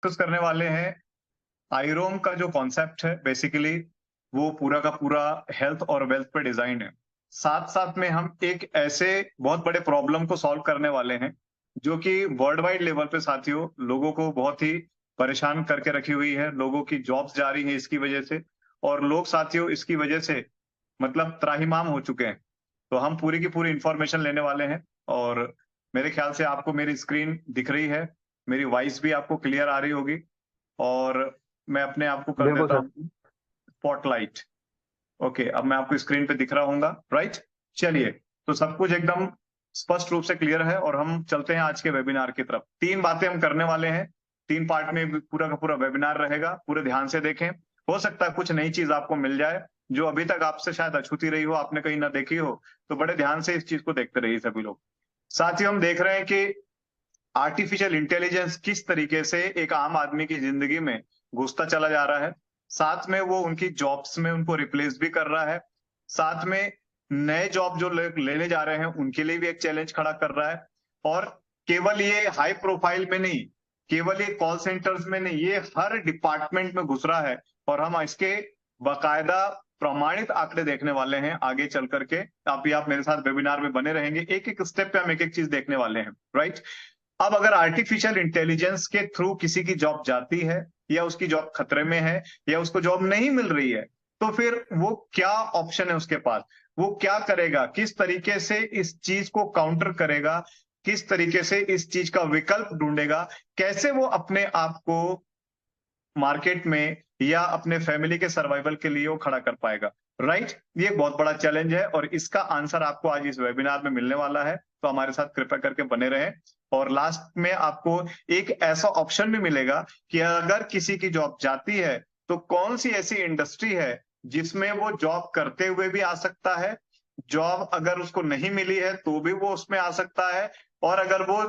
Discuss करने वाले हैं आईरोम का जो कॉन्सेप्ट है बेसिकली वो पूरा का पूरा हेल्थ और वेल्थ पे डिजाइन है। साथ साथ में हम एक ऐसे बहुत बड़े प्रॉब्लम को सॉल्व करने वाले हैं जो कि वर्ल्ड वाइड लेवल पे साथियों लोगों को बहुत ही परेशान करके रखी हुई है। लोगों की जॉब्स जा रही हैं इसकी वजह से, और लोग साथियों इसकी वजह से मतलब त्राहिमाम हो चुके हैं। तो हम पूरी की पूरी इंफॉर्मेशन लेने वाले हैं, और मेरे ख्याल से आपको मेरी स्क्रीन दिख रही है, मेरी वॉइस भी आपको क्लियर आ रही होगी। और मैं अपने आप को कर बिल्कुल देता सर। हूँ स्पॉटलाइट। ओके, अब मैं आपको स्क्रीन पे दिख रहा हूँगा, राइट। चलिए, तो सब कुछ एकदम स्पष्ट रूप से क्लियर है और हम चलते हैं आज के वेबिनार की तरफ। तीन बातें हम करने वाले हैं, तीन पार्ट में पूरा का पूरा वेबिनार रहेगा, पूरे ध्यान से देखें। हो सकता है कुछ नई चीज आपको मिल जाए जो अभी तक आपसे शायद अछूती रही हो, आपने कहीं ना देखी हो, तो बड़े ध्यान से इस चीज को देखते रहिए सभी लोग। साथ ही हम देख रहे हैं कि आर्टिफिशियल इंटेलिजेंस किस तरीके से एक आम आदमी की जिंदगी में घुसता चला जा रहा है। साथ में वो उनकी जॉब्स में उनको रिप्लेस भी कर रहा है। साथ में नए जॉब जो लेने जा रहे हैं उनके लिए भी एक चैलेंज खड़ा कर रहा है। और केवल ये हाई प्रोफाइल में नहीं, केवल ये कॉल सेंटर्स में नहीं, ये हर डिपार्टमेंट में घुस रहा है। और हम इसके बाकायदा प्रमाणित आंकड़े देखने वाले हैं आगे चल करके। आप मेरे साथ वेबिनार में बने रहेंगे, एक एक स्टेप पे हम एक एक चीज देखने वाले हैं, राइट। अब अगर आर्टिफिशियल इंटेलिजेंस के थ्रू किसी की जॉब जाती है, या उसकी जॉब खतरे में है, या उसको जॉब नहीं मिल रही है, तो फिर वो क्या ऑप्शन है उसके पास, वो क्या करेगा, किस तरीके से इस चीज को काउंटर करेगा, किस तरीके से इस चीज का विकल्प ढूंढेगा, कैसे वो अपने आप को मार्केट में या अपने फैमिली के सर्वाइवल के लिए वो खड़ा कर पाएगा, राइट। ये एक बहुत बड़ा चैलेंज है और इसका आंसर आपको आज इस वेबिनार में मिलने वाला है। तो हमारे साथ कृपया करके बने रहें। और लास्ट में आपको एक ऐसा ऑप्शन भी मिलेगा कि अगर किसी की जॉब जाती है तो कौन सी ऐसी इंडस्ट्री है जिसमें वो जॉब करते हुए भी आ सकता है, जॉब अगर उसको नहीं मिली है तो भी वो उसमें आ सकता है, और अगर वो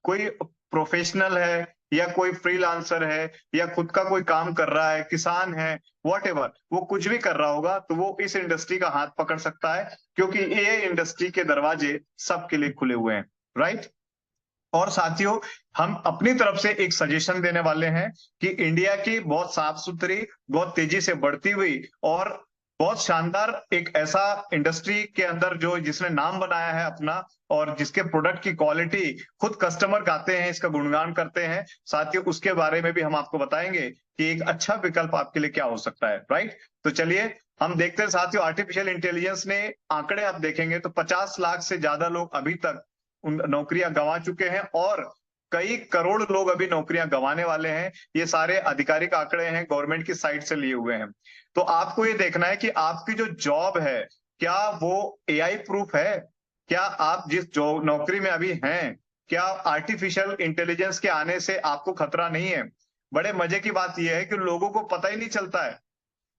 कोई प्रोफेशनल है या कोई फ्रीलांसर है या खुद का कोई काम कर रहा है, किसान है, वॉट एवर, वो कुछ भी कर रहा होगा तो वो इस इंडस्ट्री का हाथ पकड़ सकता है, क्योंकि ये इंडस्ट्री के दरवाजे सबके लिए खुले हुए हैं, राइट। और साथियों, हम अपनी तरफ से एक सजेशन देने वाले हैं कि इंडिया की बहुत साफ सुथरी, बहुत तेजी से बढ़ती हुई और बहुत शानदार एक ऐसा इंडस्ट्री के अंदर जो जिसने नाम बनाया है अपना, और जिसके प्रोडक्ट की क्वालिटी खुद कस्टमर गाते हैं, इसका गुणगान करते हैं, साथियों उसके बारे में भी हम आपको बताएंगे कि एक अच्छा विकल्प आपके लिए क्या हो सकता है, राइट। तो चलिए हम देखते हैं साथियों, आर्टिफिशियल इंटेलिजेंस ने आंकड़े आप देखेंगे तो 50 लाख से ज्यादा लोग अभी तक उन नौकरियां गंवा चुके हैं, और कई करोड़ लोग अभी नौकरियां गंवाने वाले हैं। ये सारे आधिकारिक आंकड़े हैं, गवर्नमेंट की साइट से लिए हुए हैं। तो आपको ये देखना है कि आपकी जो जॉब है क्या वो एआई प्रूफ है, क्या आप जिस जो नौकरी में अभी हैं, क्या आर्टिफिशियल इंटेलिजेंस के आने से आपको खतरा नहीं है। बड़े मजे की बात यह है कि लोगों को पता ही नहीं चलता है।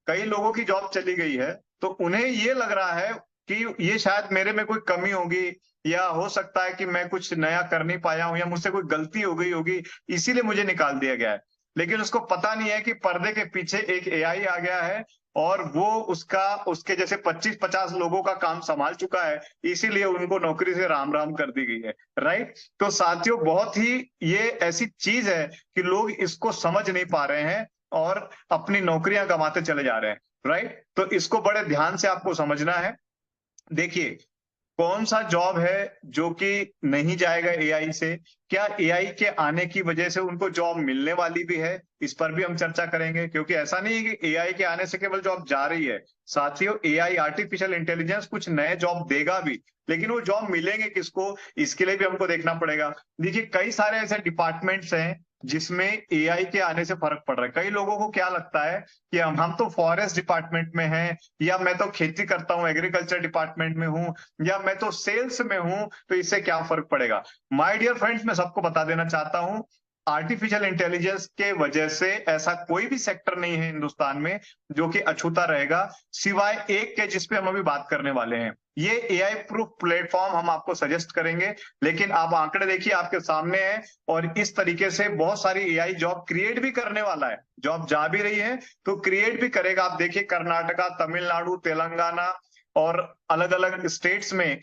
कई लोगों की जॉब चली गई है तो उन्हें ये लग रहा है कि ये शायद मेरे में कोई कमी होगी, या हो सकता है कि मैं कुछ नया कर नहीं पाया हूं, या मुझसे कोई गलती हो गई होगी, इसीलिए मुझे निकाल दिया गया है। लेकिन उसको पता नहीं है कि पर्दे के पीछे एक एआई आ गया है, और वो उसका उसके जैसे 25-50 लोगों का काम संभाल चुका है, इसीलिए उनको नौकरी से राम राम कर दी गई है, राइट। तो साथियों बहुत ही ये ऐसी चीज है कि लोग इसको समझ नहीं पा रहे हैं और अपनी नौकरियां गंवाते चले जा रहे हैं, राइट। तो इसको बड़े ध्यान से आपको समझना है। देखिए, कौन सा जॉब है जो कि नहीं जाएगा एआई से, क्या एआई के आने की वजह से उनको जॉब मिलने वाली भी है, इस पर भी हम चर्चा करेंगे। क्योंकि ऐसा नहीं है कि एआई के आने से केवल जॉब जा रही है, साथियों एआई आर्टिफिशियल इंटेलिजेंस कुछ नए जॉब देगा भी, लेकिन वो जॉब मिलेंगे किसको, इसके लिए भी हमको देखना पड़ेगा। देखिए, कई सारे ऐसे डिपार्टमेंट्स हैं जिसमें एआई के आने से फर्क पड़ रहा है। कई लोगों को क्या लगता है कि हम तो फॉरेस्ट डिपार्टमेंट में हैं, या मैं तो खेती करता हूं, एग्रीकल्चर डिपार्टमेंट में हूं, या मैं तो सेल्स में हूं, तो इससे क्या फर्क पड़ेगा। माय डियर फ्रेंड्स, मैं सबको बता देना चाहता हूं, आर्टिफिशियल इंटेलिजेंस के वजह से ऐसा कोई भी सेक्टर नहीं है हिंदुस्तान में जो कि अछूता रहेगा, सिवाय एक के जिसपे हम अभी बात करने वाले हैं। ये एआई प्रूफ प्लेटफॉर्म हम आपको सजेस्ट करेंगे, लेकिन आप आंकड़े देखिए आपके सामने है, और इस तरीके से बहुत सारी एआई जॉब क्रिएट भी करने वाला है। जॉब जा भी रही है तो क्रिएट भी करेगा। आप देखिए कर्नाटका, तमिलनाडु, तेलंगाना और अलग अलग स्टेट्स में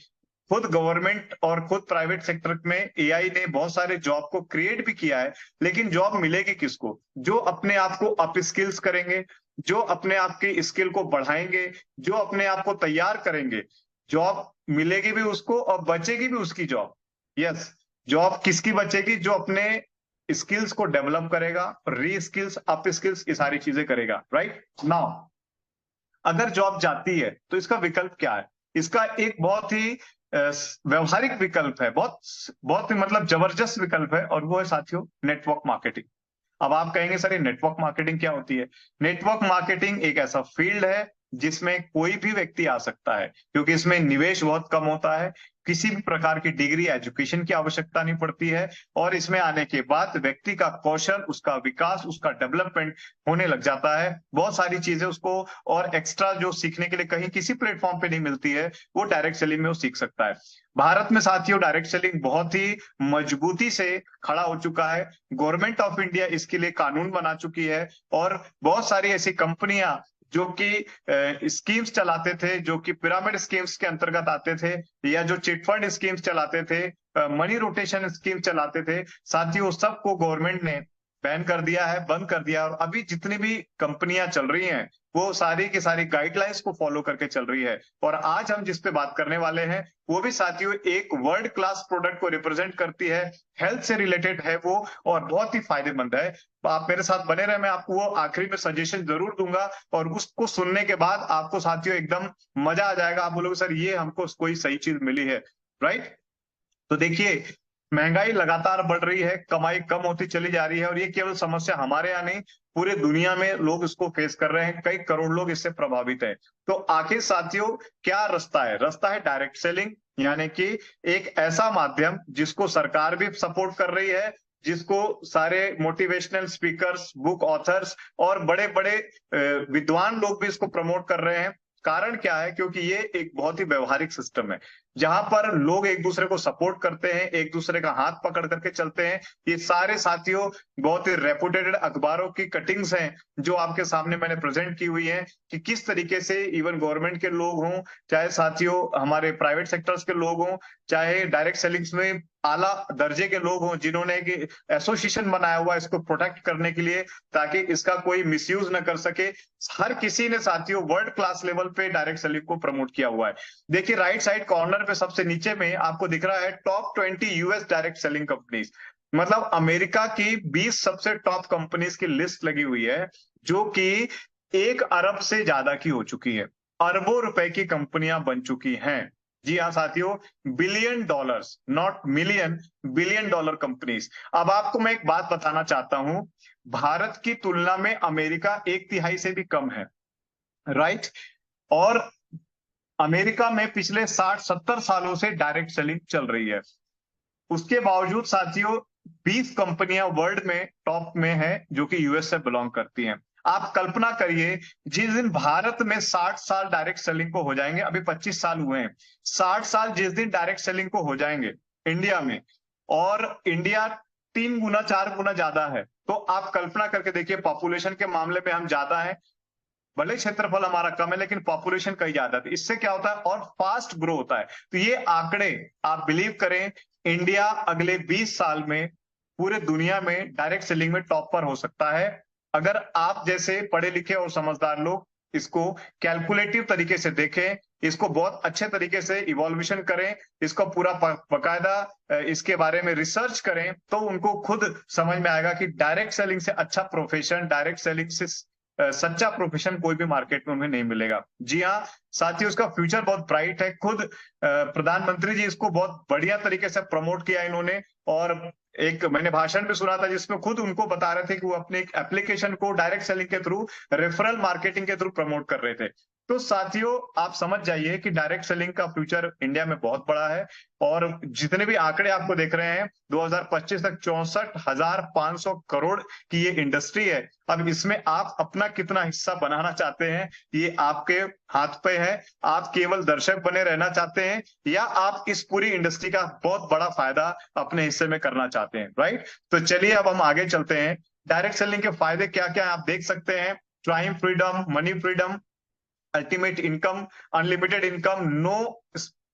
खुद गवर्नमेंट और खुद प्राइवेट सेक्टर में एआई ने बहुत सारे जॉब को क्रिएट भी किया है, लेकिन जॉब मिलेगी किसको? जो अपने आप को अप स्किल्स करेंगे, जो अपने आप की स्किल को बढ़ाएंगे, जो अपने आप को तैयार करेंगे, जॉब मिलेगी भी उसको और बचेगी भी उसकी जॉब। यस, जॉब किसकी बचेगी? जो अपने स्किल्स को डेवलप करेगा, री स्किल्स, अप स्किल्स, ये सारी चीजें करेगा। राइट नाउ, अगर जॉब जाती है तो इसका विकल्प क्या है? इसका एक बहुत ही व्यवहारिक विकल्प है, बहुत बहुत ही मतलब जबरदस्त विकल्प है, और वो है साथियों नेटवर्क मार्केटिंग। अब आप कहेंगे सर ये नेटवर्क मार्केटिंग क्या होती है? नेटवर्क मार्केटिंग एक ऐसा फील्ड है जिसमें कोई भी व्यक्ति आ सकता है, क्योंकि इसमें निवेश बहुत कम होता है, किसी भी प्रकार की डिग्री एजुकेशन की आवश्यकता नहीं पड़ती है, और इसमें आने के बाद व्यक्ति का कौशल, उसका विकास, उसका डेवलपमेंट होने लग जाता है। बहुत सारी चीजें उसको और एक्स्ट्रा जो सीखने के लिए कहीं किसी प्लेटफॉर्म पे नहीं मिलती है, वो डायरेक्ट सेलिंग में वो सीख सकता है। भारत में साथियों डायरेक्ट सेलिंग बहुत ही मजबूती से खड़ा हो चुका है। गवर्नमेंट ऑफ इंडिया इसके लिए कानून बना चुकी है, और बहुत सारी ऐसी कंपनियां जो कि स्कीम्स चलाते थे, जो कि पिरामिड स्कीम्स के अंतर्गत आते थे, या जो चिटफंड स्कीम्स चलाते थे, मनी रोटेशन स्कीम चलाते थे, साथियों सबको गवर्नमेंट ने बैन कर दिया है, बंद कर दिया है। और अभी जितनी भी कंपनियां चल रही हैं वो सारी की सारी गाइडलाइंस को फॉलो करके चल रही है। और आज हम जिस पे बात करने वाले हैं वो भी साथियों एक वर्ल्ड क्लास प्रोडक्ट को रिप्रेजेंट करती है, हेल्थ से रिलेटेड है वो, और बहुत ही फायदेमंद है। तो आप मेरे साथ बने रहे, मैं आपको वो आखिरी में सजेशन जरूर दूंगा, और उसको सुनने के बाद आपको साथियों एकदम मजा आ जाएगा। आप बोलोगे सर ये हमको कोई सही चीज मिली है। राइट, तो देखिए, महंगाई लगातार बढ़ रही है, कमाई कम होती चली जा रही है, और ये केवल समस्या हमारे यहाँ नहीं, पूरे दुनिया में लोग इसको फेस कर रहे हैं, कई करोड़ लोग इससे प्रभावित हैं। तो आखिर साथियों क्या रास्ता है? रास्ता है डायरेक्ट सेलिंग, यानी कि एक ऐसा माध्यम जिसको सरकार भी सपोर्ट कर रही है, जिसको सारे मोटिवेशनल स्पीकर्स, बुक ऑथर्स और बड़े बड़े विद्वान लोग भी इसको प्रमोट कर रहे हैं। कारण क्या है? क्योंकि ये एक बहुत ही व्यवहारिक सिस्टम है, जहां पर लोग एक दूसरे को सपोर्ट करते हैं, एक दूसरे का हाथ पकड़ करके चलते हैं। ये सारे साथियों बहुत ही रेपुटेटेड अखबारों की कटिंग्स हैं जो आपके सामने मैंने प्रेजेंट की हुई हैं, कि किस तरीके से इवन गवर्नमेंट के लोग हों, चाहे साथियों हमारे प्राइवेट सेक्टर्स के लोग हों, चाहे डायरेक्ट सेलिंग्स में आला दर्जे के लोग हों, जिन्होंने एक एसोसिएशन बनाया हुआ है इसको प्रोटेक्ट करने के लिए, ताकि इसका कोई मिसयूज न कर सके। हर किसी ने साथियों वर्ल्ड क्लास लेवल पे डायरेक्ट सेलिंग को प्रमोट किया हुआ है। देखिए राइट साइड कॉर्नर पे सबसे नीचे में आपको दिख रहा है top 20 US direct selling companies, मतलब अमेरिका की 20 सबसे टॉप कंपनीज की लिस्ट लगी हुई है, जो कि 1 अरब से ज्यादा की हो चुकी है, अरबों रुपए की कंपनियां बन चुकी हैं। जी हाँ साथियों, billion dollars, not million, billion dollar companies. अब आपको मैं एक बात बताना चाहता हूं, भारत की तुलना में अमेरिका 1/3 से भी कम है। राइट, और अमेरिका में पिछले 60-70 सालों से डायरेक्ट सेलिंग चल रही है। उसके बावजूद साथियों 20 कंपनियां वर्ल्ड में टॉप में है जो कि यूएस से बिलोंग करती हैं। आप कल्पना करिए, जिस दिन भारत में 60 साल डायरेक्ट सेलिंग को हो जाएंगे, अभी 25 साल हुए हैं, 60 साल जिस दिन डायरेक्ट सेलिंग को हो जाएंगे इंडिया में, और इंडिया 3 गुना 4 गुना ज्यादा है, तो आप कल्पना करके देखिए, पॉपुलेशन के मामले में हम ज्यादा हैं, भले क्षेत्रफल हमारा कम है लेकिन पॉपुलेशन कहीं ज्यादा है। इससे क्या होता है? और फास्ट ग्रो होता है। तो ये आंकड़े आप बिलीव करें, इंडिया अगले 20 साल में पूरे दुनिया में डायरेक्ट सेलिंग में टॉप पर हो सकता है, अगर आप जैसे पढ़े लिखे और समझदार लोग इसको कैलकुलेटिव तरीके से देखें, इसको बहुत अच्छे तरीके से इवॉल्यूशन करें, इसको पूरा बकायदा इसके बारे में रिसर्च करें, तो उनको खुद समझ में आएगा कि डायरेक्ट सेलिंग से अच्छा प्रोफेशन, डायरेक्ट सेलिंग से सच्चा प्रोफेशन कोई भी मार्केट में उन्हें नहीं मिलेगा। जी हाँ साथियों, उसका फ्यूचर बहुत ब्राइट है। खुद प्रधानमंत्री जी इसको बहुत बढ़िया तरीके से प्रमोट किया इन्होंने, और एक मैंने भाषण भी सुना था जिसमें खुद उनको बता रहे थे कि वो अपने एक एप्लीकेशन को डायरेक्ट सेलिंग के थ्रू, रेफरल मार्केटिंग के थ्रू प्रमोट कर रहे थे। तो साथियों आप समझ जाइए कि डायरेक्ट सेलिंग का फ्यूचर इंडिया में बहुत बड़ा है, और जितने भी आंकड़े आपको देख रहे हैं 2025 तक 64,500 करोड़ की ये इंडस्ट्री है। अब इसमें आप अपना कितना हिस्सा बनाना चाहते हैं, ये आपके हाथ पे है। आप केवल दर्शक बने रहना चाहते हैं, या आप इस पूरी इंडस्ट्री का बहुत बड़ा फायदा अपने हिस्से में करना चाहते हैं। राइट, तो चलिए अब हम आगे चलते हैं। डायरेक्ट सेलिंग के फायदे क्या क्या आप देख सकते हैं। Time freedom, money freedom, ultimate income, unlimited income, no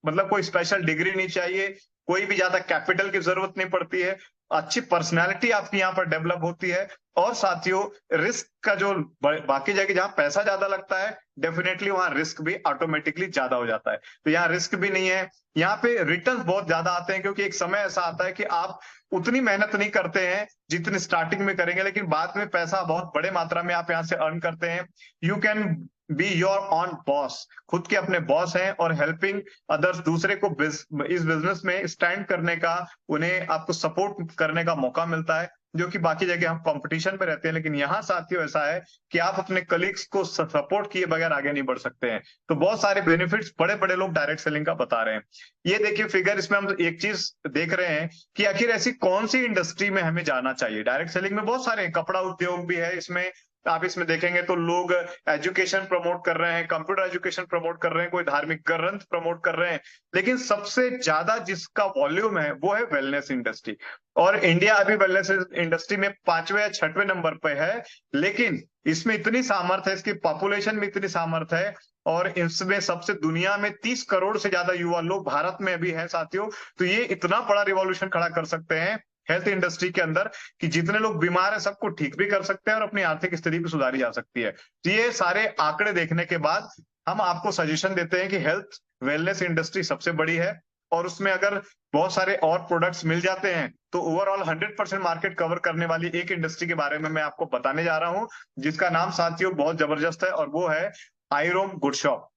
मतलब कोई स्पेशल डिग्री नहीं चाहिए, कोई भी ज्यादा कैपिटल की जरूरत नहीं पड़ती है, अच्छी पर्सनैलिटी आपकी यहाँ पर डेवलप होती है। और साथियों, रिस्क का जो बाकी जगह जहाँ पैसा ज्यादा लगता है, डेफिनेटली वहां रिस्क भी ऑटोमेटिकली ज्यादा हो जाता है। तो यहाँ रिस्क भी नहीं है, यहाँ पे रिटर्न बहुत ज्यादा आते हैं, क्योंकि एक समय ऐसा आता है कि आप उतनी मेहनत नहीं करते हैं जितनी स्टार्टिंग में करेंगे, लेकिन बाद में पैसा बहुत बड़े मात्रा में आप यहाँ से अर्न करते हैं। You can be your on boss, खुद के अपने बॉस हैं, और हेल्पिंग अदर्स, दूसरे को इस बिजनेस में स्टैंड करने का, उन्हें आपको सपोर्ट करने का मौका मिलता है, जो कि बाकी जगह हम कंपटीशन पे रहते हैं। लेकिन यहाँ साथियों ऐसा है कि आप अपने कलीग्स को सपोर्ट किए बगैर आगे नहीं बढ़ सकते हैं। तो बहुत सारे बेनिफिट्स बड़े बड़े लोग डायरेक्ट सेलिंग का बता रहे हैं। ये देखिए फिगर, इसमें हम एक चीज देख रहे हैं कि आखिर ऐसी कौन सी इंडस्ट्री में हमें जाना चाहिए। डायरेक्ट सेलिंग में बहुत सारे, कपड़ा उद्योग भी है इसमें, आप इसमें देखेंगे तो लोग एजुकेशन प्रमोट कर रहे हैं, कंप्यूटर एजुकेशन प्रमोट कर रहे हैं, कोई धार्मिक ग्रंथ प्रमोट कर रहे हैं, लेकिन सबसे ज्यादा जिसका वॉल्यूम है वो है वेलनेस इंडस्ट्री। और इंडिया अभी वेलनेस इंडस्ट्री में 5वें या 6वें नंबर पे है, लेकिन इसमें इतनी सामर्थ्य है, इसकी पॉपुलेशन में इतनी सामर्थ्य है, और इसमें सबसे दुनिया में 30 करोड़ से ज्यादा युवा लोग भारत में भी हैं साथियों। तो ये इतना बड़ा रिवॉल्यूशन खड़ा कर सकते हैं हेल्थ इंडस्ट्री के अंदर, कि जितने लोग बीमार है सबको ठीक भी कर सकते हैं, और अपनी आर्थिक स्थिति भी सुधारी जा सकती है। तो ये सारे आंकड़े देखने के बाद हम आपको सजेशन देते हैं कि हेल्थ वेलनेस इंडस्ट्री सबसे बड़ी है, और उसमें अगर बहुत सारे और प्रोडक्ट्स मिल जाते हैं तो ओवरऑल 100% मार्केट कवर करने वाली एक इंडस्ट्री के बारे में मैं आपको बताने जा रहा हूं, जिसका नाम साथियों बहुत जबरदस्त है, और वो है आईरोम गुड शॉप।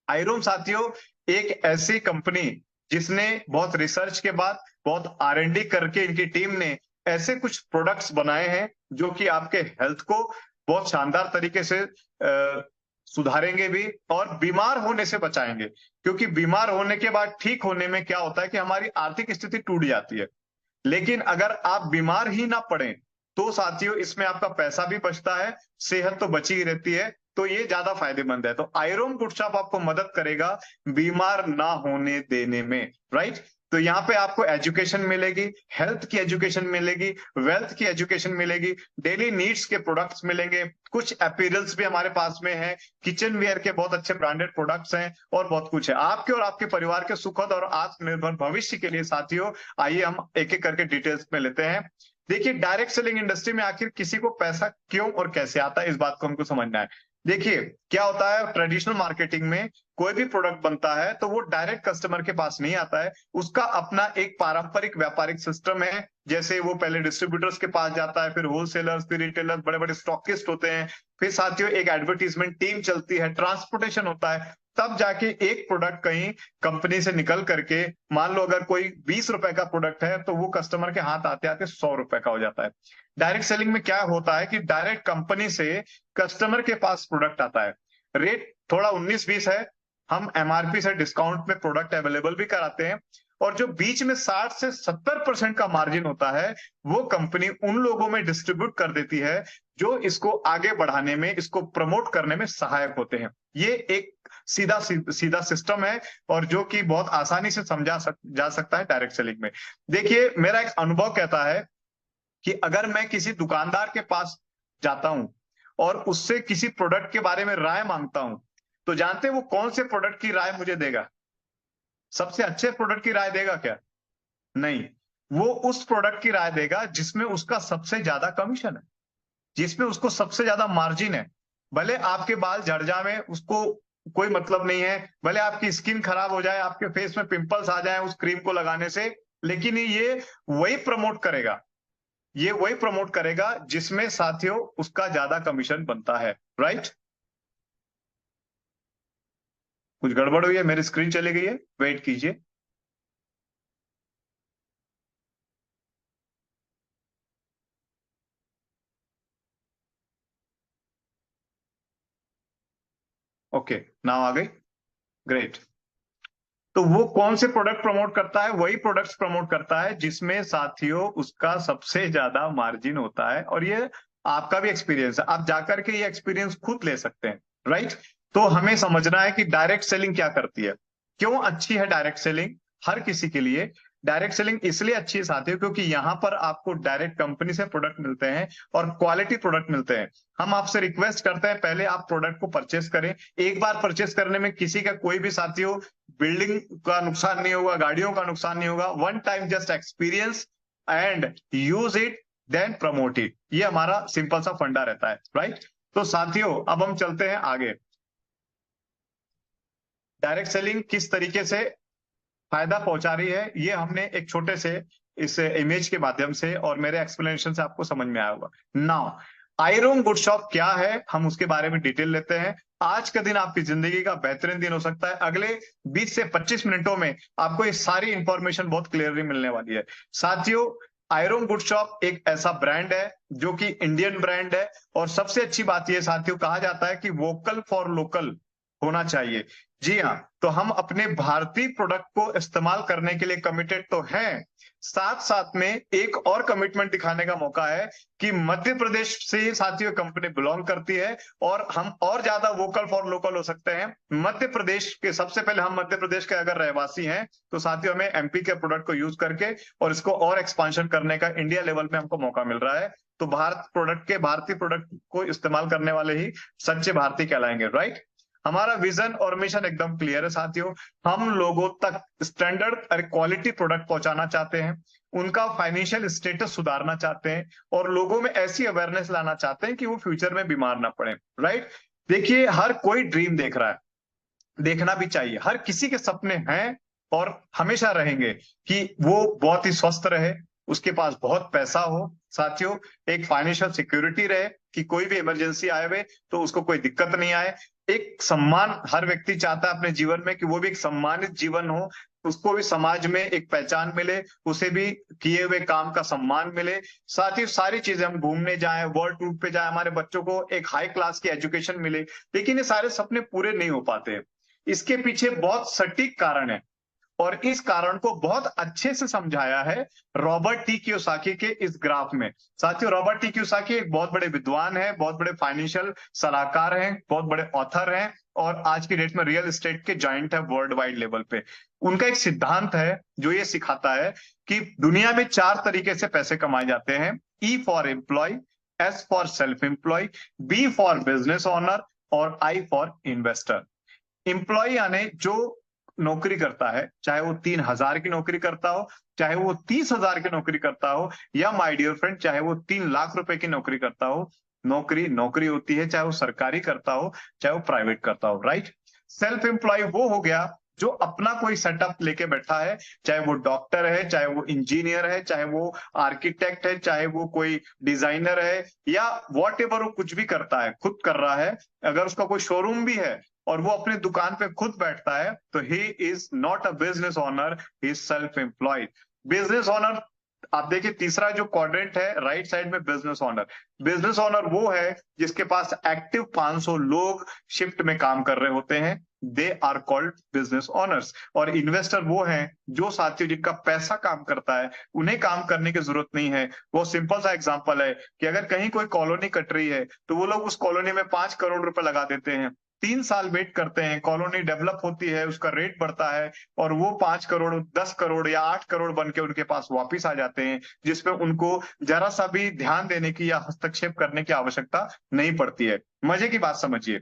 आईरोम साथियों एक ऐसी कंपनी जिसने बहुत रिसर्च के बाद, बहुत R&D करके, इनकी टीम ने ऐसे कुछ प्रोडक्ट्स बनाए हैं जो कि आपके हेल्थ को बहुत शानदार तरीके से सुधारेंगे भी, और बीमार होने से बचाएंगे। क्योंकि बीमार होने के बाद ठीक होने में क्या होता है कि हमारी आर्थिक स्थिति टूट जाती है, लेकिन अगर आप बीमार ही ना पड़े तो साथियों इसमें आपका पैसा भी बचता है, सेहत तो बची ही रहती है। तो ये ज्यादा फायदेमंद है। तो आयरोम गुड शॉप आपको मदद करेगा बीमार ना होने देने में, राइट। तो यहाँ पे आपको एजुकेशन मिलेगी, हेल्थ की एजुकेशन मिलेगी, वेल्थ की एजुकेशन मिलेगी, डेली नीड्स के प्रोडक्ट्स मिलेंगे, कुछ अपीयरेंस भी हमारे पास में है, किचन वेयर के बहुत अच्छे ब्रांडेड प्रोडक्ट्स हैं, और बहुत कुछ है आपके और आपके परिवार के सुखद और आत्मनिर्भर भविष्य के लिए। साथियों आइए हम एक एक करके डिटेल्स में लेते हैं। देखिए डायरेक्ट सेलिंग इंडस्ट्री में आखिर किसी को पैसा क्यों और कैसे आता है, इस बात को हमको समझना है। देखिए क्या होता है, ट्रेडिशनल मार्केटिंग में कोई भी प्रोडक्ट बनता है तो वो डायरेक्ट कस्टमर के पास नहीं आता है, उसका अपना एक पारंपरिक व्यापारिक सिस्टम है। जैसे वो पहले डिस्ट्रीब्यूटर्स के पास जाता है, फिर होलसेलर्स, फिर रिटेलर्स, बड़े बड़े स्टॉकिस्ट होते हैं, फिर साथियों एक एडवर्टीजमेंट टीम चलती है, ट्रांसपोर्टेशन होता है, तब जाके एक प्रोडक्ट कहीं कंपनी से निकल करके, मान लो अगर कोई 20 रुपए का प्रोडक्ट है तो वो कस्टमर के हाथ आते आते 100 रुपए का हो जाता है। डायरेक्ट सेलिंग में क्या होता है कि डायरेक्ट कंपनी से कस्टमर के पास प्रोडक्ट आता है, रेट थोड़ा 19-20 है, हम MRP से डिस्काउंट में प्रोडक्ट अवेलेबल भी कराते हैं, और जो बीच में 60 से 70% का मार्जिन होता है वो कंपनी उन लोगों में डिस्ट्रीब्यूट कर देती है जो इसको आगे बढ़ाने में, इसको प्रमोट करने में सहायक होते हैं। ये एक सीधा सीधा सिस्टम है, और जो कि बहुत आसानी से जा सकता है डायरेक्ट सेलिंग में। देखिए मेरा एक अनुभव कहता है कि अगर मैं किसी दुकानदार के पास जाता हूं और उससे किसी प्रोडक्ट के बारे में राय मांगता हूं, तो जानते हैं वो कौन से प्रोडक्ट की राय मुझे देगा? सबसे अच्छे प्रोडक्ट की राय देगा क्या? नहीं, वो उस प्रोडक्ट की राय देगा जिसमें उसका सबसे ज्यादा कमीशन है, जिसमें उसको सबसे ज्यादा मार्जिन है। भले आपके बाल झड़ जाए उसको कोई मतलब नहीं है, भले आपकी स्किन खराब हो जाए, आपके फेस में पिंपल्स आ जाए उस क्रीम को लगाने से, लेकिन ये वही प्रमोट करेगा, ये वही प्रमोट करेगा जिसमें साथियों उसका ज्यादा कमीशन बनता है, राइट। कुछ गड़बड़ हुई है, मेरी स्क्रीन चली गई है, वेट कीजिए। ओके नाउ आ गई, ग्रेट। तो वो कौन से प्रोडक्ट प्रमोट करता है? वही प्रोडक्ट्स प्रमोट करता है जिसमें साथियों उसका सबसे ज्यादा मार्जिन होता है। और ये आपका भी एक्सपीरियंस है, आप जाकर के ये एक्सपीरियंस खुद ले सकते हैं, राइट। तो हमें समझना है कि डायरेक्ट सेलिंग क्या करती है, क्यों अच्छी है डायरेक्ट सेलिंग हर किसी के लिए। डायरेक्ट सेलिंग इसलिए अच्छी है साथियों क्योंकि यहाँ पर आपको डायरेक्ट कंपनी से प्रोडक्ट मिलते हैं और क्वालिटी प्रोडक्ट मिलते हैं। हम आपसे रिक्वेस्ट करते हैं पहले आप प्रोडक्ट को परचेस करें। एक बार परचेस करने में किसी का कोई भी साथियों बिल्डिंग का नुकसान नहीं होगा, गाड़ियों का नुकसान नहीं होगा। One time just experience and use it then promote it, ये हमारा सिंपल सा फंडा रहता है, राइट। तो साथियों अब हम चलते हैं आगे। डायरेक्ट सेलिंग किस तरीके से फायदा पहुंचा रही है ये हमने एक छोटे से इस इमेज के माध्यम से और मेरे एक्सप्लेनेशन से आपको समझ में आया होगा। नाउ आईरूम गुड शॉप क्या है हम उसके बारे में डिटेल लेते हैं। आज का दिन आपकी जिंदगी का बेहतरीन दिन हो सकता है। अगले 20 से 25 मिनटों में आपको ये सारी इंफॉर्मेशन बहुत क्लियरली मिलने वाली है। साथियों आयरोन गुड शॉप एक ऐसा ब्रांड है जो कि इंडियन ब्रांड है और सबसे अच्छी बात यह साथियों कहा जाता है कि वोकल फॉर लोकल होना चाहिए। जी हाँ, तो हम अपने भारतीय प्रोडक्ट को इस्तेमाल करने के लिए कमिटेड तो हैं, साथ साथ में एक और कमिटमेंट दिखाने का मौका है कि मध्य प्रदेश से साथियों कंपनी बिलोंग करती है और हम और ज्यादा वोकल फॉर लोकल हो सकते हैं। मध्य प्रदेश के सबसे पहले हम मध्य प्रदेश के अगर रहवासी हैं तो साथियों हमें एमपी के प्रोडक्ट को यूज करके और इसको और एक्सपांशन करने का इंडिया लेवल में हमको मौका मिल रहा है। तो भारतीय प्रोडक्ट को इस्तेमाल करने वाले ही सच्चे भारतीय कहलाएंगे, राइट। हमारा विजन और मिशन एकदम क्लियर है साथियों, हम लोगों तक स्टैंडर्ड और क्वालिटी प्रोडक्ट पहुंचाना चाहते हैं, उनका फाइनेंशियल स्टेटस सुधारना चाहते हैं और लोगों में ऐसी अवेयरनेस लाना चाहते हैं कि वो फ्यूचर में बीमार ना पड़े, राइट। देखिए हर कोई ड्रीम देख रहा है, देखना भी चाहिए, हर किसी के सपने हैं और हमेशा रहेंगे कि वो बहुत ही स्वस्थ रहे, उसके पास बहुत पैसा हो साथियों, एक फाइनेंशियल सिक्योरिटी रहे कि कोई भी इमरजेंसी आए हुए तो उसको कोई दिक्कत नहीं आए। एक सम्मान हर व्यक्ति चाहता है अपने जीवन में कि वो भी एक सम्मानित जीवन हो, उसको भी समाज में एक पहचान मिले, उसे भी किए हुए काम का सम्मान मिले। साथ ही सारी चीजें हम घूमने जाएं, वर्ल्ड टूर पे जाएं, हमारे बच्चों को एक हाई क्लास की एजुकेशन मिले, लेकिन ये सारे सपने पूरे नहीं हो पाते। इसके पीछे बहुत सटीक कारण है और इस कारण को बहुत अच्छे से समझाया है रॉबर्ट टी कियोसाकी के इस ग्राफ में। साथियों रॉबर्ट टी कियोसाकी एक बहुत बड़े विद्वान है, बहुत बड़े फाइनेंशियल सलाहकार हैं, बहुत बड़े ऑथर हैं और आज की डेट में रियल एस्टेट के जाइंट है वर्ल्ड वाइड लेवल पे। उनका एक सिद्धांत है जो ये सिखाता है कि दुनिया में 4 तरीके से पैसे कमाए जाते हैं, E for employ, S for self employ, B for business owner और आई फॉर इन्वेस्टर। एम्प्लॉय यानी जो नौकरी करता है, चाहे वो 3,000 की नौकरी करता हो, चाहे वो 30,000 की नौकरी करता हो, या माय डियर फ्रेंड चाहे वो 3 लाख रुपए की नौकरी करता हो, नौकरी नौकरी होती है, चाहे वो सरकारी करता हो चाहे वो प्राइवेट करता हो, राइट। सेल्फ एम्प्लॉय वो हो गया जो अपना कोई सेटअप लेके बैठा है, चाहे वो डॉक्टर है, चाहे वो इंजीनियर है, चाहे वो आर्किटेक्ट है, चाहे वो कोई डिजाइनर है या वॉट एवर वो कुछ भी करता है, खुद कर रहा है। अगर उसका कोई शोरूम भी है और वो अपनी दुकान पे खुद बैठता है तो he is not a business owner, he is self employed. Business owner आप देखिए तीसरा जो क्वाड्रेंट है राइट साइड में, बिजनेस ओनर। बिजनेस ओनर वो है जिसके पास एक्टिव 500 लोग शिफ्ट में काम कर रहे होते हैं, they are called business owners. और इन्वेस्टर वो हैं जो साथियों जिनका पैसा काम करता है, उन्हें काम करने की जरूरत नहीं है। वो सिंपल सा एग्जांपल है कि अगर कहीं कोई कॉलोनी कट रही है तो वो लोग उस कॉलोनी में 5 करोड़ रुपए लगा देते हैं, 3 साल वेट करते हैं, कॉलोनी डेवलप होती है, उसका रेट बढ़ता है और वो 5 करोड़ 10 करोड़ या 8 करोड़ बन के उनके पास वापिस आ जाते हैं, जिसमें उनको जरा सा भी ध्यान देने की या हस्तक्षेप करने की आवश्यकता नहीं पड़ती है। मजे की बात समझिए,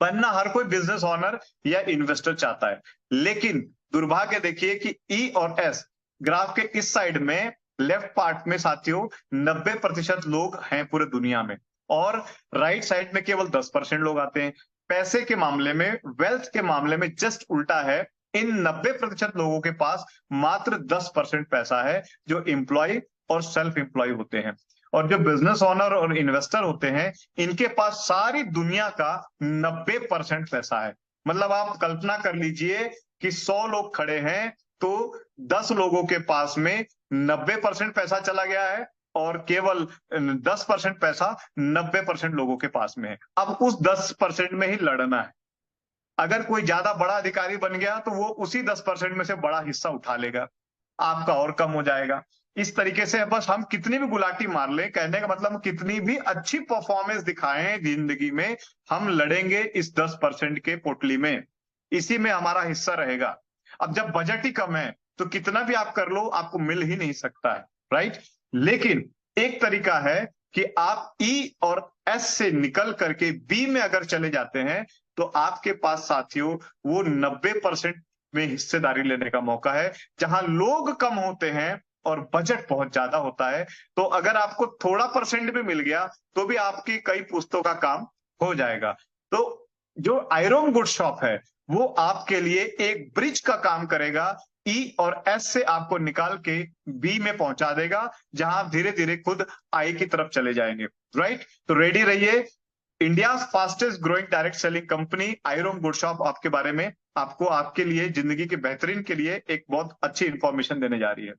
बनना हर कोई बिजनेस ओनर या इन्वेस्टर चाहता है, लेकिन दुर्भाग्य देखिए कि ई और एस ग्राफ के इस साइड में लेफ्ट पार्ट में साथियों 90% लोग हैं पूरे दुनिया में और राइट साइड में केवल 10% लोग आते हैं। पैसे के मामले में, वेल्थ के मामले में जस्ट उल्टा है, इन 90% लोगों के पास मात्र 10% पैसा है जो एम्प्लॉय और सेल्फ एम्प्लॉय होते हैं। और जो बिजनेस ओनर और इन्वेस्टर होते हैं इनके पास सारी दुनिया का 90% पैसा है। मतलब आप कल्पना कर लीजिए कि 100 लोग खड़े हैं तो 10 लोगों के पास में 90% पैसा चला गया है और केवल 10% पैसा 90% लोगों के पास में है। अब उस 10% में ही लड़ना है। अगर कोई ज्यादा बड़ा अधिकारी बन गया तो वो उसी 10% में से बड़ा हिस्सा उठा लेगा, आपका और कम हो जाएगा। इस तरीके से बस हम कितनी भी गुलाटी मार ले, कहने का मतलब कितनी भी अच्छी परफॉर्मेंस दिखाएं जिंदगी में, हम लड़ेंगे इस 10% के पोटली में, इसी में हमारा हिस्सा रहेगा। अब जब बजट ही कम है तो कितना भी आप कर लो आपको मिल ही नहीं सकता है, राइट। लेकिन एक तरीका है कि आप ई और एस से निकल करके बी में अगर चले जाते हैं तो आपके पास साथियों वो 90% में हिस्सेदारी लेने का मौका है, जहां लोग कम होते हैं और बजट बहुत ज्यादा होता है। तो अगर आपको थोड़ा परसेंट भी मिल गया तो भी आपकी कई पुस्तों का काम हो जाएगा। तो जो आयरोन गुड शॉप है वो आपके लिए एक ब्रिज का काम करेगा, ई और एस से आपको निकाल के बी में पहुंचा देगा, जहां आप धीरे धीरे खुद आई की तरफ चले जाएंगे, राइट। तो रेडी रहिए, India fastest growing direct selling company आयरोन गुड शॉप आपके बारे में आपको आपके लिए जिंदगी के बेहतरीन के लिए एक बहुत अच्छी इंफॉर्मेशन देने जा रही है।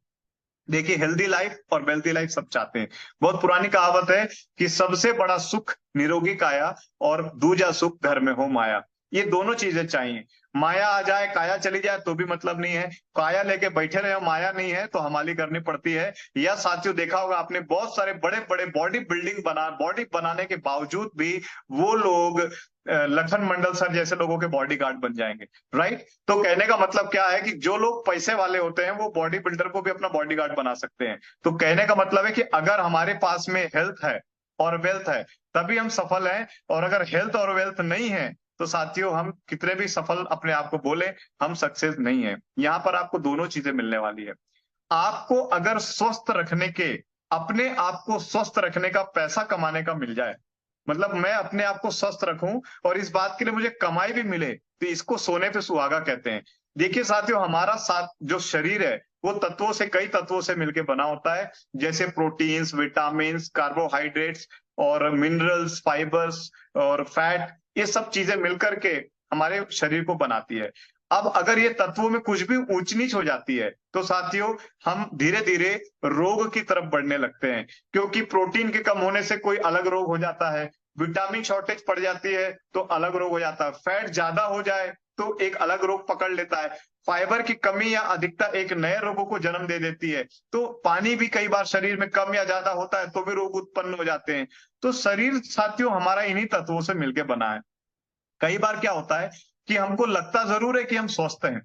देखिए, हेल्दी लाइफ और वेल्थी लाइफ सब चाहते हैं। बहुत पुरानी कहावत है कि सबसे बड़ा सुख निरोगी काया और दूजा सुख घर में हो माया। ये दोनों चीजें चाहिए। माया आ जाए काया चली जाए तो भी मतलब नहीं है, काया लेके बैठे रहे माया नहीं है तो हमाली करनी पड़ती है। या साथियों देखा होगा आपने, बहुत सारे बड़े बड़े बॉडी बनाने के बावजूद भी वो लोग लखन मंडल सर जैसे लोगों के बॉडीगार्ड बन जाएंगे, राइट। तो कहने का मतलब क्या है कि जो लोग पैसे वाले होते हैं वो बॉडी बिल्डर को भी अपना बॉडीगार्ड बना सकते हैं। तो कहने का मतलब है कि अगर हमारे पास में हेल्थ है और वेल्थ है तभी हम सफल हैं, और अगर हेल्थ और वेल्थ नहीं है तो साथियों हम कितने भी सफल अपने आप को बोले, हम सक्सेस नहीं है। यहाँ पर आपको दोनों चीजें मिलने वाली है। आपको अगर स्वस्थ रखने के, अपने आप को स्वस्थ रखने का पैसा कमाने का मिल जाए, मतलब मैं अपने आप को स्वस्थ रखूं और इस बात के लिए मुझे कमाई भी मिले, तो इसको सोने पे सुहागा कहते हैं। देखिए साथियों, हमारा साथ जो शरीर है वो तत्वों से, कई तत्वों से मिलकर बना होता है, जैसे प्रोटीन्स, विटामिन, कार्बोहाइड्रेट्स और मिनरल्स, फाइबर्स और फैट, ये सब चीजें मिलकर के हमारे शरीर को बनाती है। अब अगर ये तत्वों में कुछ भी ऊंच नीच हो जाती है तो साथियों हम धीरे धीरे रोग की तरफ बढ़ने लगते हैं, क्योंकि प्रोटीन के कम होने से कोई अलग रोग हो जाता है, विटामिन शॉर्टेज पड़ जाती है तो अलग रोग हो जाता है, फैट ज्यादा हो जाए तो एक अलग रोग पकड़ लेता है, फाइबर की कमी या अधिकता एक नए रोगों को जन्म दे देती है, तो पानी भी कई बार शरीर में कम या ज्यादा होता है तो भी रोग उत्पन्न हो जाते हैं। तो शरीर साथियों हमारा इन्हीं तत्वों से मिलकर बना है। कई बार क्या होता है कि हमको लगता जरूर है कि हम स्वस्थ हैं,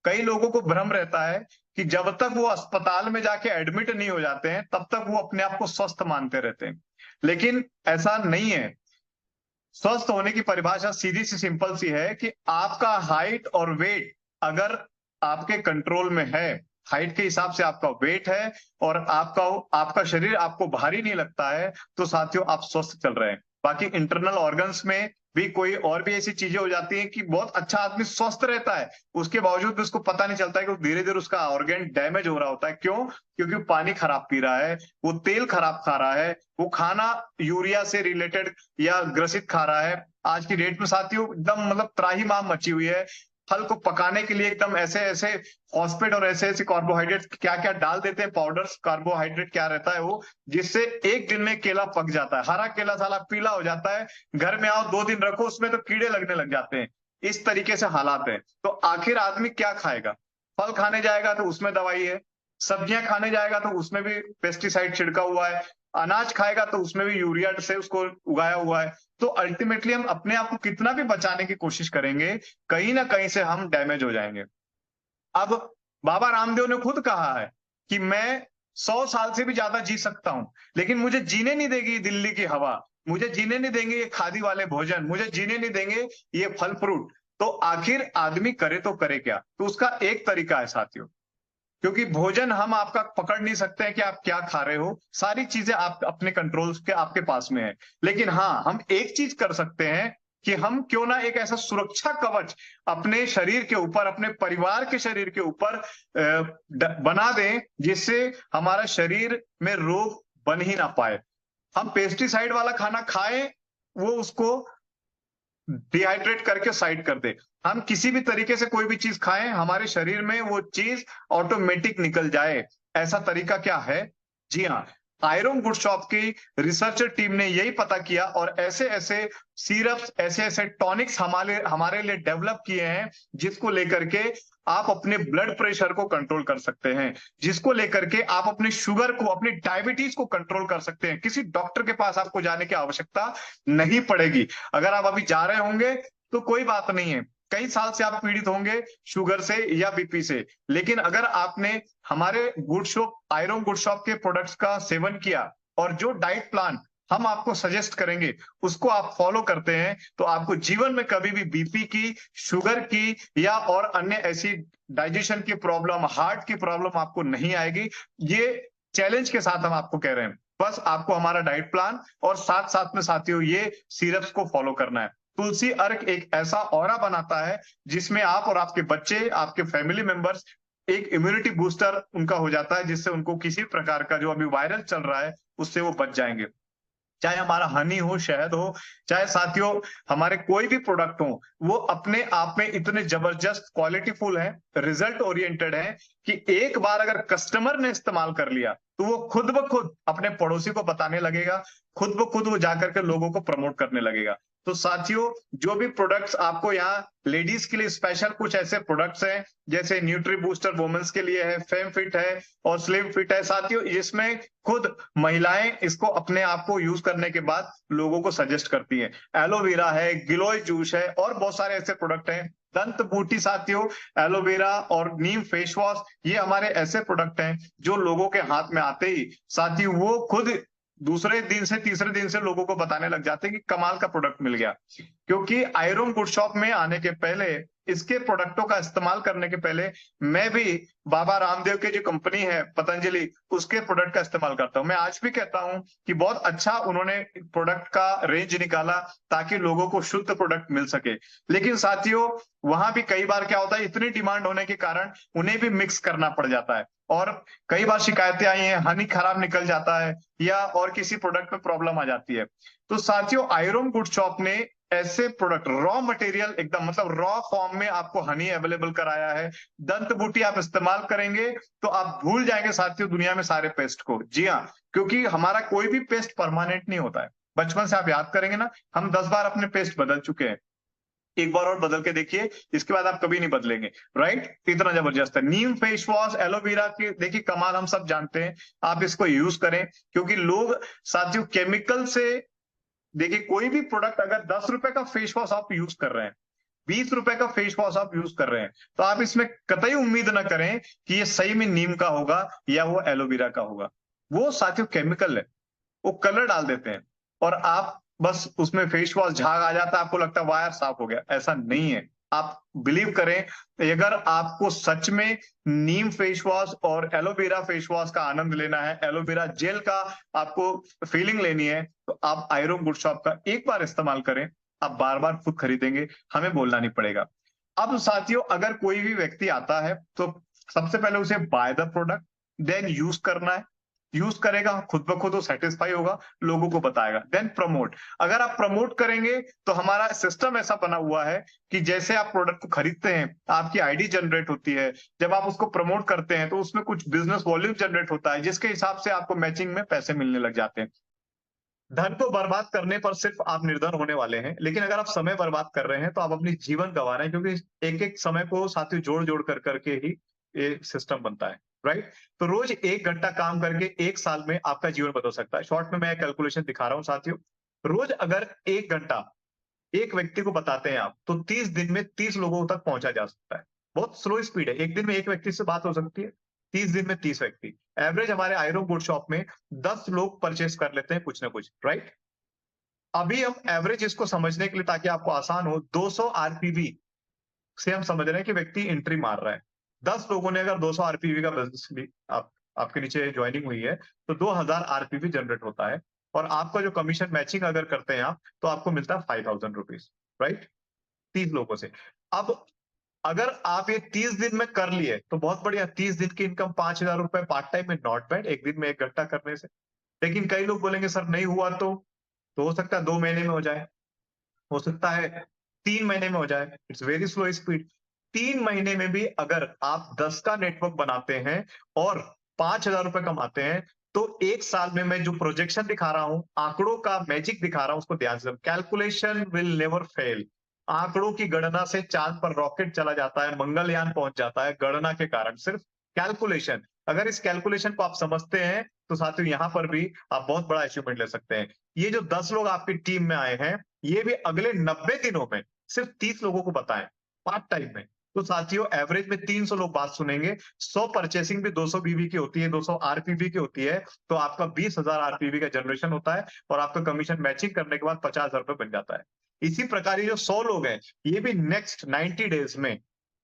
कई लोगों को भ्रम रहता है कि जब तक वो अस्पताल में जाके एडमिट नहीं हो जाते हैं तब तक वो अपने आप को स्वस्थ मानते रहते हैं, लेकिन ऐसा नहीं है। स्वस्थ होने की परिभाषा सीधी सी सिंपल सी है कि आपका हाइट और वेट अगर आपके कंट्रोल में है, हाइट के हिसाब से आपका वेट है और आपका आपका शरीर आपको भारी नहीं लगता है, तो साथियों आप स्वस्थ चल रहे हैं। बाकी इंटरनल ऑर्गन्स में भी कोई और भी ऐसी चीजें हो जाती हैं कि बहुत अच्छा आदमी स्वस्थ रहता है, उसके बावजूद भी उसको पता नहीं चलता है कि धीरे धीरे उसका ऑर्गन डैमेज हो रहा होता है। क्यों? क्योंकि वो पानी खराब पी रहा है, वो तेल खराब खा रहा है, वो खाना यूरिया से रिलेटेड या ग्रसित खा रहा है। आज की डेट में साथियों एकदम मतलब त्राहिमाम मची हुई है, फल को पकाने के लिए एकदम ऐसे ऐसे फॉस्फेट और ऐसे ऐसे कार्बोहाइड्रेट क्या क्या डाल देते हैं, पाउडर्स, कार्बोहाइड्रेट क्या रहता है वो, जिससे एक दिन में केला पक जाता है, हरा केला साला पीला हो जाता है, घर में आओ 2 दिन रखो उसमें तो कीड़े लगने लग जाते हैं। इस तरीके से हालात है। तो आखिर आदमी क्या खाएगा? फल खाने जाएगा तो उसमें दवाई है, सब्जियां खाने जाएगा तो उसमें भी पेस्टिसाइड छिड़का हुआ है, अनाज खाएगा तो उसमें भी यूरिया से उसको उगाया हुआ है। तो अल्टीमेटली हम अपने आप को कितना भी बचाने की कोशिश करेंगे, कहीं ना कहीं से हम डैमेज हो जाएंगे। अब बाबा रामदेव ने खुद कहा है कि मैं 100 साल से भी ज्यादा जी सकता हूं, लेकिन मुझे जीने नहीं देगी दिल्ली की हवा, मुझे जीने नहीं देंगे ये खादी वाले भोजन, मुझे जीने नहीं देंगे ये फल फ्रूट। तो आखिर आदमी करे तो करे क्या? तो उसका एक तरीका है साथियों, क्योंकि भोजन हम आपका पकड़ नहीं सकते हैं कि आप क्या खा रहे हो, सारी चीजें आप अपने कंट्रोल के आपके पास में है। लेकिन हाँ, हम एक चीज कर सकते हैं कि हम क्यों ना एक ऐसा सुरक्षा कवच अपने शरीर के ऊपर, अपने परिवार के शरीर के ऊपर बना दें, जिससे हमारा शरीर में रोग बन ही ना पाए। हम पेस्टिसाइड वाला खाना खाएं, वो उसको डिहाइड्रेट करके साइड कर दे। हम किसी भी तरीके से कोई भी चीज खाएं, हमारे शरीर में वो चीज ऑटोमेटिक निकल जाए। ऐसा तरीका क्या है? जी हाँ, आयरन गुड शॉप की रिसर्चर टीम ने यही पता किया और ऐसे ऐसे सिरप्स, ऐसे ऐसे टॉनिक्स हमारे हमारे लिए डेवलप किए हैं, जिसको लेकर के आप अपने ब्लड प्रेशर को कंट्रोल कर सकते हैं, जिसको लेकर के आप अपने शुगर को, अपनी डायबिटीज को कंट्रोल कर सकते हैं। किसी डॉक्टर के पास आपको जाने की आवश्यकता नहीं पड़ेगी। अगर आप अभी जा रहे होंगे तो कोई बात नहीं है, कई साल से आप पीड़ित होंगे शुगर से या बीपी से, लेकिन अगर आपने हमारे good shop iron good shop के प्रोडक्ट्स का सेवन किया और जो डाइट प्लान हम आपको सजेस्ट करेंगे उसको आप फॉलो करते हैं, तो आपको जीवन में कभी भी बीपी की, शुगर की या और अन्य ऐसी डाइजेशन की प्रॉब्लम, हार्ट की प्रॉब्लम आपको नहीं आएगी। ये चैलेंज के साथ हम आपको कह रहे हैं। बस आपको हमारा डाइट प्लान और साथ साथ में साथियों ये सिरप्स को फॉलो करना है। तुलसी अर्क एक ऐसा ऑरा बनाता है जिसमें आप और आपके बच्चे, आपके फैमिली मेंबर्स एक इम्यूनिटी बूस्टर उनका हो जाता है, जिससे उनको किसी प्रकार का जो अभी वायरल चल रहा है उससे वो बच जाएंगे। चाहे हमारा हनी हो, शहद हो, चाहे साथियों हमारे कोई भी प्रोडक्ट हो, वो अपने आप में इतने जबरदस्त क्वालिटीफुल हैं, रिजल्ट ओरिएंटेड हैं कि एक बार अगर कस्टमर ने इस्तेमाल कर लिया तो वो खुद ब खुद अपने पड़ोसी को बताने लगेगा, खुद ब खुद वो जाकर के लोगों को प्रमोट करने लगेगा। तो साथियों जो भी प्रोडक्ट्स आपको यहाँ लेडीज के लिए स्पेशल कुछ ऐसे प्रोडक्ट्स हैं, जैसे न्यूट्री बूस्टर वुमेन्स के लिए है, फेम फिट है और स्लिम फिट है साथियों, इसमें खुद महिलाएं इसको अपने आप को यूज करने के बाद लोगों को सजेस्ट करती हैं। एलोवेरा है, गिलोय जूस है और बहुत सारे ऐसे प्रोडक्ट हैं। दंत बूटी साथियों, एलोवेरा और नीम फेस वॉश, ये हमारे ऐसे प्रोडक्ट हैं जो लोगों के हाथ में आते ही साथियों वो खुद दूसरे दिन से तीसरे दिन से लोगों को बताने लग जाते हैं कि कमाल का प्रोडक्ट मिल गया। क्योंकि आयरन गुड शॉप में आने के पहले, इसके प्रोडक्टों का इस्तेमाल करने के पहले मैं भी बाबा रामदेव की जो कंपनी है पतंजलि, उसके प्रोडक्ट का इस्तेमाल करता हूं। मैं आज भी कहता हूं कि बहुत अच्छा उन्होंने प्रोडक्ट का रेंज निकाला ताकि लोगों को शुद्ध प्रोडक्ट मिल सके। लेकिन साथियों वहां भी कई बार क्या होता है, इतनी डिमांड होने के कारण उन्हें भी मिक्स करना पड़ जाता है और कई बार शिकायतें आई हैं, हनी खराब निकल जाता है या और किसी प्रोडक्ट में प्रॉब्लम आ जाती है। तो साथियों आयरन गुड शॉप ने ऐसे प्रोडक्ट रॉ मटेरियल एकदम मतलब रॉ फॉर्म में आपको हनी अवेलेबल कराया है। दंत बूटी आप इस्तेमाल करेंगे तो आप भूल जाएंगे साथियों दुनिया में सारे पेस्ट को। जी हाँ, क्योंकि हमारा कोई भी पेस्ट परमानेंट नहीं होता है। बचपन से आप याद करेंगे ना, हम 10 बार अपने पेस्ट बदल चुके हैं, एक बार और बदल के देखिए, इसके बाद आप कभी नहीं बदलेंगे। राइट, इतना जबरदस्त है। नीम फेस वॉश, एलोवेरा की देखिए कमाल हम सब जानते हैं, आप इसको यूज करें क्योंकि लोग साथियों केमिकल से, देखिए कोई भी प्रोडक्ट अगर 10 रुपए का फेस वॉश आप यूज कर रहे हैं, 20 रुपए का फेस वॉश आप यूज कर रहे हैं, तो आप इसमें कतई उम्मीद ना करें कि ये सही में नीम का होगा या वो एलोवेरा का होगा। वो साथियों केमिकल है, वो कलर डाल देते हैं और आप बस उसमें फेस वॉश झाग आ जाता है, आपको लगता है वायर साफ हो गया। ऐसा नहीं है। आप बिलीव करें, अगर आपको सच में नीम फेस वॉश और एलोवेरा फेस वॉश का आनंद लेना है, एलोवेरा जेल का आपको फीलिंग लेनी है, तो आप आयरन गुड शॉप का एक बार इस्तेमाल करें, आप बार बार खुद खरीदेंगे, हमें बोलना नहीं पड़ेगा। अब साथियों अगर कोई भी व्यक्ति आता है तो सबसे पहले उसे buy the product, then use करना है। यूज करेगा, खुद ब खुद वो सेटिस्फाई होगा, लोगों को बताएगा, देन प्रमोट। अगर आप प्रमोट करेंगे तो हमारा सिस्टम ऐसा बना हुआ है कि जैसे आप प्रोडक्ट को खरीदते हैं, आपकी आईडी जनरेट होती है, जब आप उसको प्रमोट करते हैं तो उसमें कुछ बिजनेस वॉल्यूम जनरेट होता है, जिसके हिसाब से आपको मैचिंग में पैसे मिलने लग जाते हैं। धन को बर्बाद करने पर सिर्फ आप निर्धन होने वाले हैं, लेकिन अगर आप समय बर्बाद कर रहे हैं तो आप अपनी जीवन गंवा रहे हैं, क्योंकि एक एक समय को साथियों जोड़ जोड़ कर करके ही ये सिस्टम बनता है। राइट, तो रोज 1 घंटा काम करके 1 साल में आपका जीवन बदल सकता है। शॉर्ट में मैं कैलकुलेशन दिखा रहा हूं साथियों, रोज अगर 1 घंटा एक व्यक्ति को बताते हैं आप, तो 30 दिन में 30 लोगों तक पहुंचा जा सकता है। बहुत स्लो स्पीड है, एक दिन में एक व्यक्ति से बात हो सकती है, 30 दिन में 30 व्यक्ति। एवरेज हमारे आयरन गुड शॉप में 10 लोग परचेस कर लेते हैं कुछ ना कुछ। राइट, अभी हम एवरेज इसको समझने के लिए, ताकि आपको आसान हो, 200 आरपीवी से हम समझ रहे हैं कि व्यक्ति एंट्री मार रहा है। 10 लोगों ने अगर 200 आरपीवी का बिजनेस भी आपके नीचे ज्वाइनिंग हुई है तो 2000 आरपीवी जनरेट होता है, और आपका जो कमीशन मैचिंग अगर करते हैं आप, तो आपको मिलता है 5000 रुपीज। राइट, 30 लोगों से। अब अगर आप ये 30 दिन में कर लिए तो बहुत बढ़िया, 30 दिन की इनकम 5000 रुपए पार्ट टाइम में, नॉट बैड, एक दिन में 1 घंटा करने से। लेकिन कई लोग बोलेंगे सर नहीं हुआ तो हो सकता है 2 महीने में हो जाए, हो सकता है 3 महीने में हो जाए। It's very slow speed. 3 महीने में भी अगर आप 10 का नेटवर्क बनाते हैं और 5000 रुपए कमाते हैं, तो 1 साल में मैं जो प्रोजेक्शन दिखा रहा हूं, आंकड़ों का मैजिक दिखा रहा हूं, उसको ध्यान से, कैलकुलेशन विल नेवर फेल। आंकड़ों की गणना से चांद पर रॉकेट चला जाता है, मंगलयान पहुंच जाता है गणना के कारण, सिर्फ कैलकुलेशन। अगर इस कैलकुलेशन को आप समझते हैं तो साथियों यहां पर भी आप बहुत बड़ा अचीवमेंट ले सकते हैं। ये जो 10 लोग आपकी टीम में आए हैं, ये भी अगले 90 दिनों में सिर्फ 30 लोगों को बताएं। पार्ट टाइम में। तो साथियों एवरेज में 300 लोग बात सुनेंगे, 100 परचेसिंग भी 200 बीवी की होती है, 200 आरपीवी की होती है, तो आपका 20,000 आरपीवी का जनरेशन होता है और आपका कमीशन मैचिंग करने के बाद 50,000 रुपए बन जाता है। इसी प्रकार ये जो 100 लोग हैं, ये भी नेक्स्ट 90 डेज में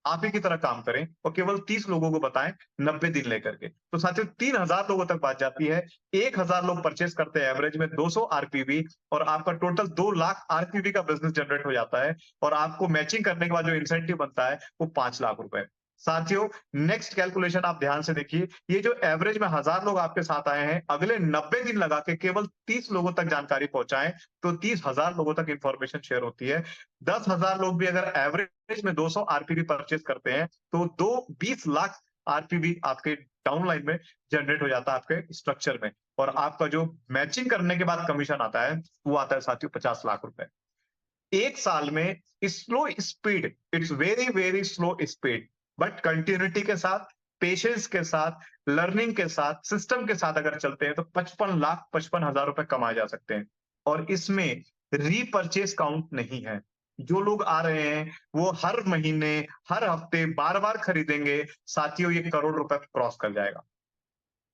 आप ही की तरह काम करें और केवल 30 लोगों को बताएं 90 दिन लेकर के। तो साथियों 3,000 लोगों तक बात जाती है, 1,000 लोग परचेस करते हैं एवरेज में 200 आरपीवी और आपका टोटल 2 लाख आरपीवी का बिजनेस जनरेट हो जाता है और आपको मैचिंग करने के बाद जो इंसेंटिव बनता है वो 5 लाख रुपए। साथियों नेक्स्ट कैलकुलेशन आप ध्यान से देखिए, ये जो एवरेज में 1,000 लोग आपके साथ आए हैं, अगले 90 दिन लगा के केवल 30 लोगों तक जानकारी पहुंचाएं तो 30,000 लोगों तक इंफॉर्मेशन शेयर होती है। 10,000 लोग भी अगर एवरेज में 200 आरपीवी परचेस करते हैं तो 20 लाख आरपीवी आपके डाउनलाइन में जनरेट हो जाता है आपके स्ट्रक्चर में और आपका जो मैचिंग करने के बाद कमीशन आता है वो आता है साथियों 50 लाख रुपए। एक साल में slow speed, it's very very slow speed, but continuity के साथ, पेशेंस के साथ, लर्निंग के साथ, सिस्टम के साथ अगर चलते हैं तो 55,55,000 रुपए कमाए जा सकते हैं और इसमें रीपरचेस काउंट नहीं है। जो लोग आ रहे हैं वो हर महीने, हर हफ्ते बार-बार खरीदेंगे, साथियों ये करोड़ रुपए क्रॉस कर जाएगा।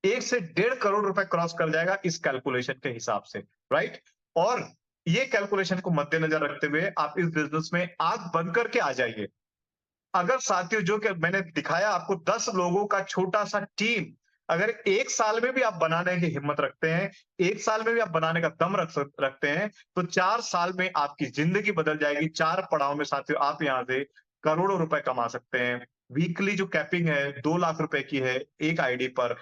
1 से 1.5 करोड़ रुपए क्रॉस कर जाएगा इस कैलकुलेशन के हिसाब से, राइट? और ये कैलकुलेशन को मद्देनजर रखते हुए आप इस बिजनेस में आंख बंद करके आ जाइए। अगर साथियों जो कि मैंने दिखाया आपको 10 लोगों का छोटा-सा टीम, अगर 1 साल में भी आप बनाने की हिम्मत रखते हैं, 1 साल में भी आप बनाने का दम रखते हैं, तो 4 साल में आपकी जिंदगी बदल जाएगी। 4 पड़ाव में साथियों आप यहाँ से करोड़ों रुपए कमा सकते हैं। वीकली जो कैपिंग है 2 लाख रुपए की है एक आईडी पर,